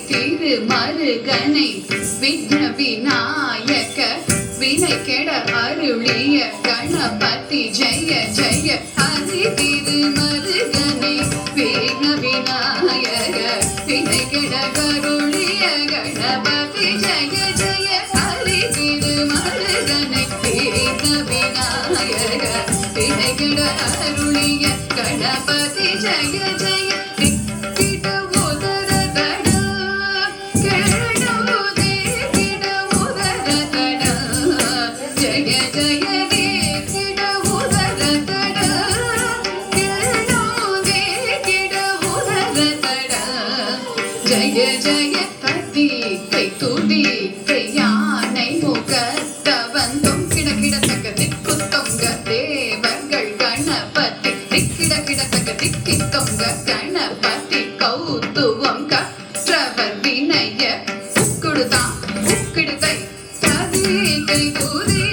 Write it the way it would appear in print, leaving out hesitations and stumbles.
திருமருகனை விக்ன விநாயக வினை கெட அருளிய கணபதி ஜெய ஜெய ஹரி திருமருகனை விக்ன விநாயக வினை கெட அருளிய கணபதி ஜெய ஜெய ஹரி திருமருகனை விக்ன விநாயக வினை கெட அருளிய கணபதி ஜெய ஜெய ஜய ஜய கத்தி கை துடி கை யானை முகத்தவந்தும் கிட கிடத்தக்க திக்கு தொங்க தேவர்கள் கணபதி திக்கிட கிடத்தக்க திக்கி தொங்க கணபதி கௌத்துவம் கற்றவர் வினய உக்குடுதான் உக்கிடு கை கதி கை துதி